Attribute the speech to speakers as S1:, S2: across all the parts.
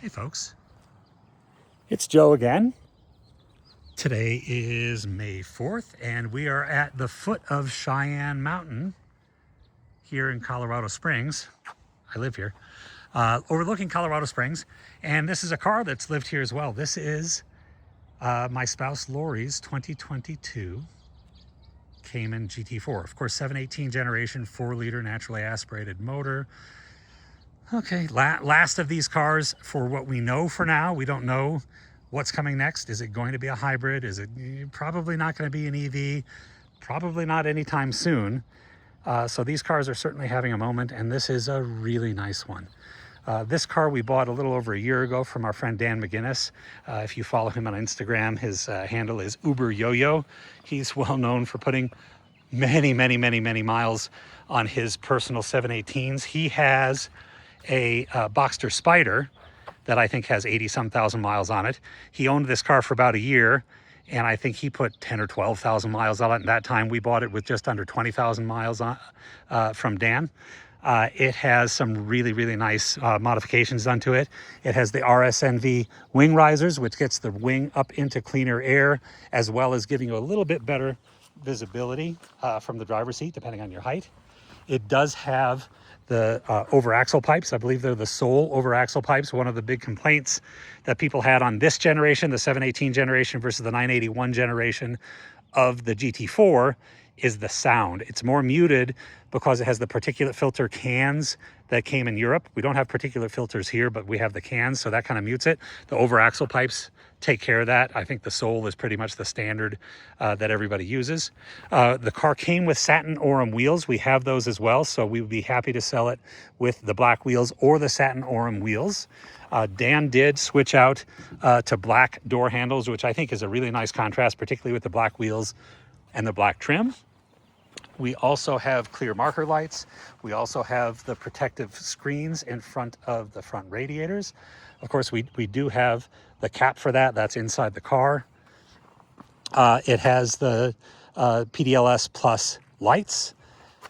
S1: Hey folks,
S2: It's Joe again.
S1: today is May 4th and we are at the foot of Cheyenne Mountain here in Colorado Springs. I live here, overlooking Colorado Springs, and this is a car that's lived here as well. This is my spouse Lori's 2022 Cayman GT4. Of course, 718 generation, 4-liter naturally aspirated motor. Okay, last of these cars for what we know for now. We don't know what's coming next. Is it going to be a hybrid? Is it probably not going to be an EV? Probably not anytime soon. So these cars are certainly having a moment, and this is a really nice one. This car we bought a little over a year ago from our friend Dan McGinnis. If you follow him on Instagram, his handle is Uber Yo-Yo. He's well known for putting many miles on his personal 718s. He has a Boxster Spider that I think has 80-some thousand miles on it. He owned this car for about a year, and I think he put 10 or 12,000 miles on it. And that time we bought it with just under 20,000 miles on from Dan. It has some really nice modifications done to it. It has the RSNV wing risers, which gets the wing up into cleaner air, as well as giving you a little bit better visibility from the driver's seat, depending on your height. It does have the over axle pipes. I believe they're the sole over axle pipes. One of the big complaints that people had on this generation, the 718 generation versus the 981 generation of the GT4, is the sound. It's more muted because it has the particulate filter cans that came in Europe. We don't have particulate filters here, but we have the cans, so that kind of mutes it. The over axle pipes take care of that. I think the sole is pretty much the standard that everybody uses. The car came with Satin Aurum wheels. We have those as well, so we would be happy to sell it with the black wheels or the Satin Aurum wheels. Dan did switch out to black door handles, which I think is a really nice contrast, particularly with the black wheels and the black trim. We also have clear marker lights. We also have the protective screens in front of the front radiators. Of course, we do have the cap for that. That's inside the car. It has the PDLS Plus lights.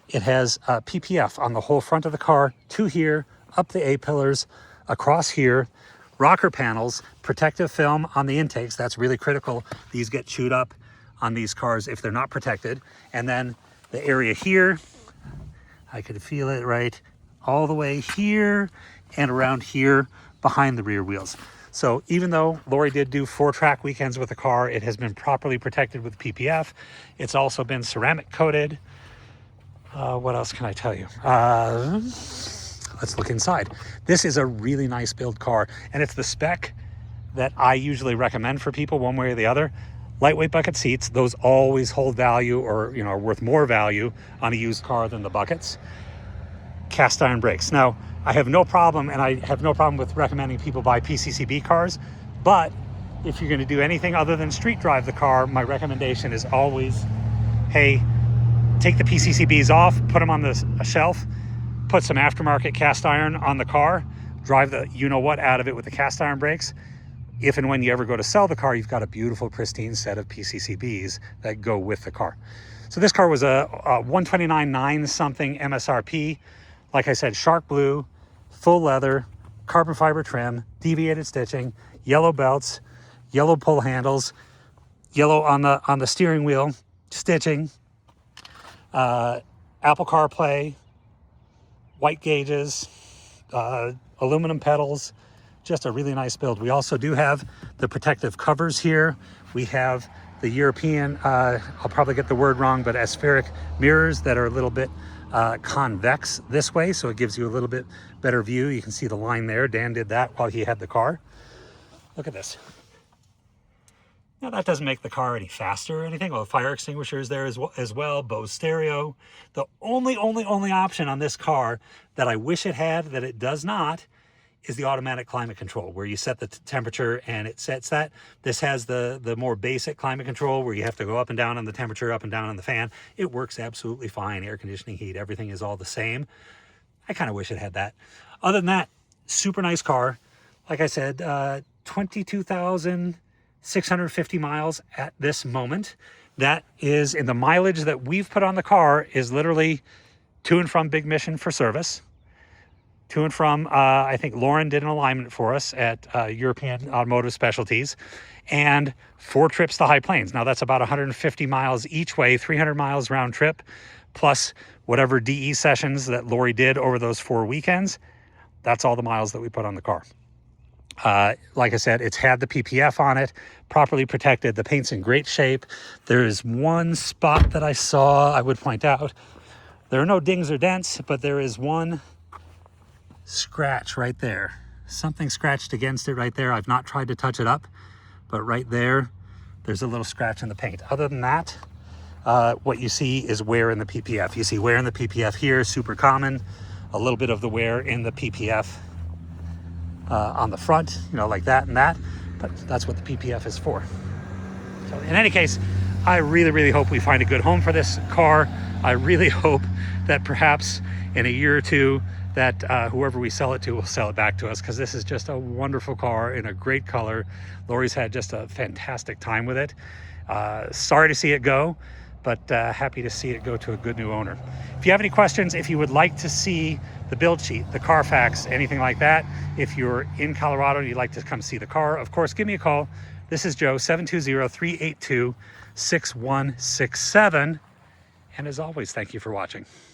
S1: It has PPF on the whole front of the car, to here, up the A-pillars, across here, rocker panels, protective film on the intakes. That's really critical. These get chewed up on these cars if they're not protected. And then the area here, I could feel it right all the way here and around here behind the rear wheels. So even though Lori did do 4-track weekends with the car, it has been properly protected with PPF. It's also been ceramic coated. What else can I tell you? Let's look inside. This is a really nice build car, and it's the spec that I usually recommend for people one way or the other. Lightweight bucket seats, those always hold value, or are worth more value on a used car than the buckets. Cast iron brakes. Now, I have no problem, and I have no problem with recommending people buy PCCB cars, but if you're going to do anything other than street drive the car, my recommendation is always, hey, take the PCCBs off, put them on the shelf, put some aftermarket cast iron on the car, drive the you-know-what out of it with the cast iron brakes. If and when you ever go to sell the car, you've got a beautiful, pristine set of PCCBs that go with the car. So this car was a 129.9 something MSRP. Like I said, shark blue, full leather, carbon fiber trim, deviated stitching, yellow belts, yellow pull handles, yellow on the steering wheel, stitching, Apple CarPlay, white gauges, aluminum pedals. Just a really nice build. We also do have the protective covers here. We have the European, I'll probably get the word wrong, but aspheric mirrors that are a little bit convex this way, so it gives you a little bit better view. You can see the line there. Dan did that while he had the car. Look at this. Now, that doesn't make the car any faster or anything. Well, the fire extinguisher is there as well. BOSE stereo. The only option on this car that I wish it had, that it does not, is the automatic climate control, where you set the temperature and it sets that. This has the more basic climate control where you have to go up and down on the temperature, up and down on the fan. It works absolutely fine. Air conditioning, heat, everything is all the same. I kind of wish it had that. Other than that, super nice car. Like I said, 22,650 miles at this moment. That is, in the mileage that we've put on the car, is literally to and from Big Mission for service. to and from, I think Lauren did an alignment for us at European Automotive Specialties, and 4 trips to High Plains. Now that's about 150 miles each way, 300 miles round trip, plus whatever DE sessions that Lori did over those 4 weekends. That's all the miles that we put on the car. Like I said, it's had the PPF on it, properly protected. The paint's in great shape. There is one spot that I saw, I would point out. There are no dings or dents, but there is one scratch right there. Something scratched against it right there. I've not tried to touch it up, but right there, there's a little scratch in the paint. Other than that, what you see is wear in the PPF. You see wear in the PPF here, super common. A little bit of the wear in the PPF on the front, you know, like that and that, but that's what the PPF is for. So in any case, I really, really hope we find a good home for this car. I really hope that perhaps in a year or two that whoever we sell it to will sell it back to us, because this is just a wonderful car in a great color. Lori's had just a fantastic time with it. Sorry to see it go, but happy to see it go to a good new owner. If you have any questions, if you would like to see the build sheet, the Carfax, anything like that, if you're in Colorado and you'd like to come see the car, of course, give me a call. This is Joe, 720-382-6167. And as always, thank you for watching.